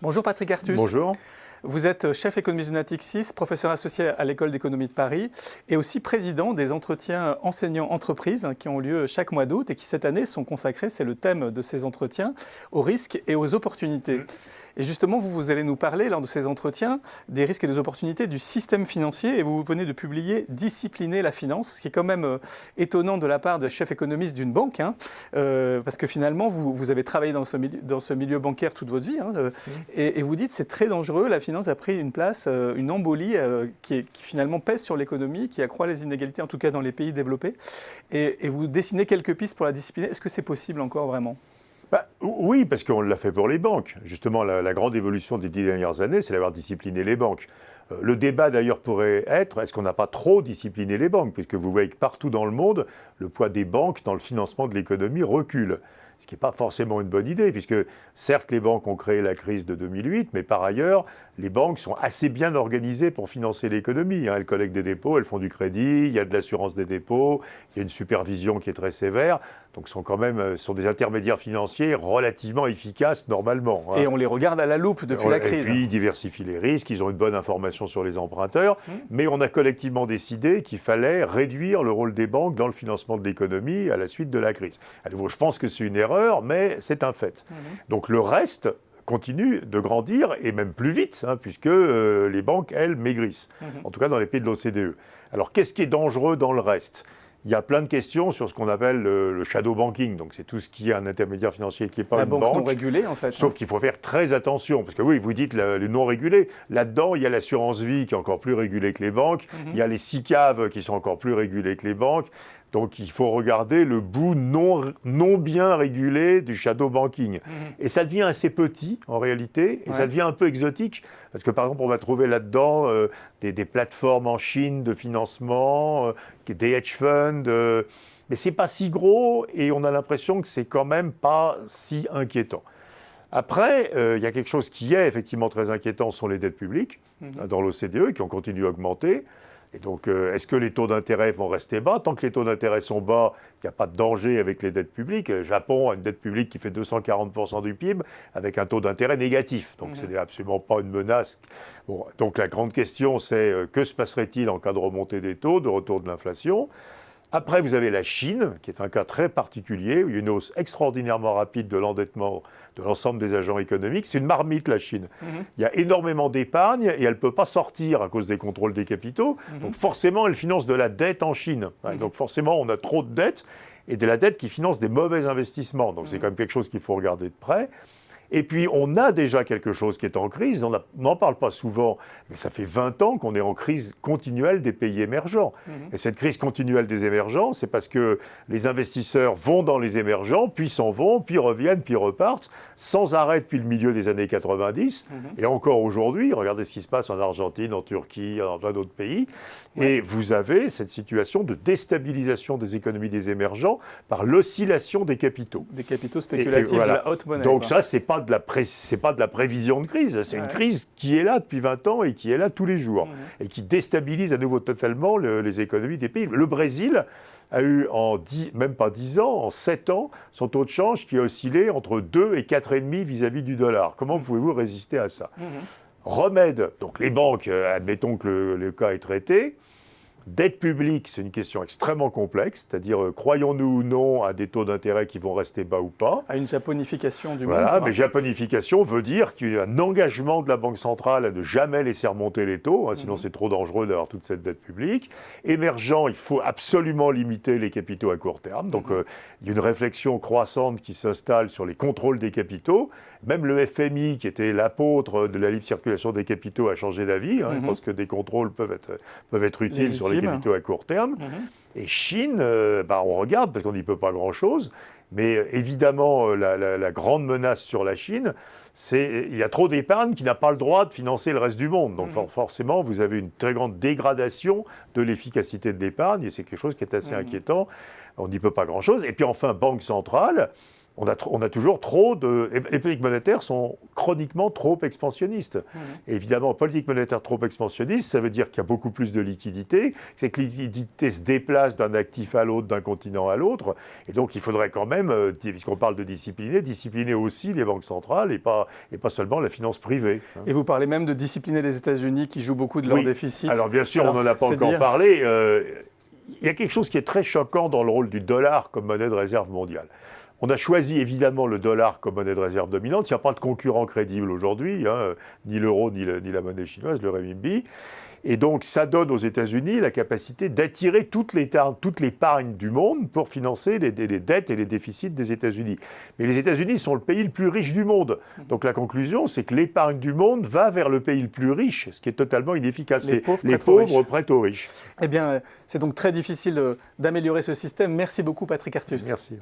Bonjour Patrick Artus. Bonjour. Vous êtes chef économiste de Natixis, professeur associé à l'École d'économie de Paris et aussi président des entretiens enseignants-entreprises qui ont lieu chaque mois d'août et qui cette année sont consacrés, c'est le thème de ces entretiens, aux risques et aux opportunités. Et justement, vous allez nous parler lors de ces entretiens des risques et des opportunités du système financier et vous venez de publier « Discipliner la finance », ce qui est quand même étonnant de la part de chef économiste d'une banque, parce que finalement, vous avez travaillé dans ce milieu bancaire toute votre vie, et vous dites que c'est très dangereux, la finance a pris une place, une embolie qui finalement pèse sur l'économie, qui accroît les inégalités, en tout cas dans les pays développés, et vous dessinez quelques pistes pour la discipliner. Est-ce que c'est possible encore vraiment ? Oui, parce qu'on l'a fait pour les banques. Justement, la grande évolution des 10 dernières années, c'est d'avoir discipliné les banques. Le débat d'ailleurs pourrait être, est-ce qu'on n'a pas trop discipliné les banques ? Puisque vous voyez que partout dans le monde, le poids des banques dans le financement de l'économie recule. Ce qui n'est pas forcément une bonne idée, puisque certes les banques ont créé la crise de 2008, mais par ailleurs, les banques sont assez bien organisées pour financer l'économie. Elles collectent des dépôts, elles font du crédit, il y a de l'assurance des dépôts, il y a une supervision qui est très sévère. Donc sont des intermédiaires financiers relativement efficaces normalement. Et on les regarde à la loupe depuis la crise. Et puis ils diversifient les risques, ils ont une bonne information sur les emprunteurs, mais on a collectivement décidé qu'il fallait réduire le rôle des banques dans le financement de l'économie à la suite de la crise. À nouveau, je pense que c'est une erreur, mais c'est un fait. Donc le reste continue de grandir, et même plus vite, puisque les banques, elles, maigrissent. En tout cas dans les pays de l'OCDE. Alors qu'est-ce qui est dangereux dans le reste ? Il y a plein de questions sur ce qu'on appelle le shadow banking. Donc, c'est tout ce qui est un intermédiaire financier qui n'est pas une banque. La banque non régulée, en fait. Sauf qu'il faut faire très attention. Parce que oui, vous dites le non régulé. Là-dedans, il y a l'assurance vie qui est encore plus régulée que les banques. Il y a les SICAV qui sont encore plus régulés que les banques. Donc, il faut regarder le bout non bien régulé du shadow banking. Et ça devient assez petit, en réalité, et ça devient un peu exotique, parce que, par exemple, on va trouver là-dedans des plateformes en Chine de financement, des hedge funds, mais c'est pas si gros, et on a l'impression que c'est quand même pas si inquiétant. Après, il y a quelque chose qui est effectivement très inquiétant, ce sont les dettes publiques, dans l'OCDE, qui ont continué à augmenter. Et donc, est-ce que les taux d'intérêt vont rester bas ? Tant que les taux d'intérêt sont bas, il n'y a pas de danger avec les dettes publiques. Le Japon a une dette publique qui fait 240% du PIB avec un taux d'intérêt négatif. Donc, ce n'est absolument pas une menace. Bon, donc, la grande question, c'est que se passerait-il en cas de remontée des taux, de retour de l'inflation ? Après, vous avez la Chine, qui est un cas très particulier, où il y a une hausse extraordinairement rapide de l'endettement de l'ensemble des agents économiques. C'est une marmite, la Chine. Il y a énormément d'épargne et elle ne peut pas sortir à cause des contrôles des capitaux. Donc forcément, elle finance de la dette en Chine. Donc forcément, on a trop de dettes et de la dette qui finance des mauvais investissements. Donc c'est quand même quelque chose qu'il faut regarder de près. Et puis, on a déjà quelque chose qui est en crise. On n'en parle pas souvent, mais ça fait 20 ans qu'on est en crise continuelle des pays émergents. Et cette crise continuelle des émergents, c'est parce que les investisseurs vont dans les émergents, puis s'en vont, puis reviennent, puis repartent, sans arrêt depuis le milieu des années 90. Et encore aujourd'hui, regardez ce qui se passe en Argentine, en Turquie, dans plein d'autres pays. Et vous avez cette situation de déstabilisation des économies des émergents par l'oscillation des capitaux. Des capitaux spéculatifs, de la haute monnaie. Donc ça, c'est pas de la prévision de crise, c'est une crise qui est là depuis 20 ans et qui est là tous les jours, et qui déstabilise à nouveau totalement les économies des pays. Le Brésil a eu même pas 10 ans, en 7 ans, son taux de change qui a oscillé entre 2 et 4,5 vis-à-vis du dollar. Comment pouvez-vous résister à ça ? Remède, donc les banques, admettons que le cas est traité. Dette publique, c'est une question extrêmement complexe, c'est-à-dire croyons-nous ou non à des taux d'intérêt qui vont rester bas ou pas. À une japonification du monde. Voilà, mais japonification veut dire qu'il y a un engagement de la Banque centrale à ne jamais laisser remonter les taux, sinon c'est trop dangereux d'avoir toute cette dette publique. Émergent, il faut absolument limiter les capitaux à court terme. Donc il y a une réflexion croissante qui s'installe sur les contrôles des capitaux. Même le FMI, qui était l'apôtre de la libre circulation des capitaux, a changé d'avis. Je pense que des contrôles peuvent être utiles légitime sur les capitaux à court terme. Et Chine, on regarde parce qu'on n'y peut pas grand-chose. Mais évidemment, la grande menace sur la Chine, c'est qu'il y a trop d'épargne qui n'a pas le droit de financer le reste du monde. Donc forcément, vous avez une très grande dégradation de l'efficacité de l'épargne. Et c'est quelque chose qui est assez inquiétant. On n'y peut pas grand-chose. Et puis enfin, Banque centrale. On a toujours trop de... Les politiques monétaires sont chroniquement trop expansionnistes. Et évidemment, politique monétaire trop expansionniste, ça veut dire qu'il y a beaucoup plus de liquidités, c'est que les liquidités se déplacent d'un actif à l'autre, d'un continent à l'autre. Et donc, il faudrait quand même, puisqu'on parle de discipliner aussi les banques centrales et pas seulement la finance privée. Et vous parlez même de discipliner les États-Unis qui jouent beaucoup de leur déficit. Alors, bien sûr, on n'en a pas encore parlé. Il y a quelque chose qui est très choquant dans le rôle du dollar comme monnaie de réserve mondiale. On a choisi évidemment le dollar comme monnaie de réserve dominante. Il n'y a pas de concurrent crédible aujourd'hui, ni l'euro, ni la monnaie chinoise, le renminbi. Et donc, ça donne aux États-Unis la capacité d'attirer toute l'épargne du monde pour financer les dettes et les déficits des États-Unis. Mais les États-Unis sont le pays le plus riche du monde. Donc, la conclusion, c'est que l'épargne du monde va vers le pays le plus riche, ce qui est totalement inefficace. Les pauvres prêtent aux riches. Eh bien, c'est donc très difficile d'améliorer ce système. Merci beaucoup, Patrick Artus. Merci.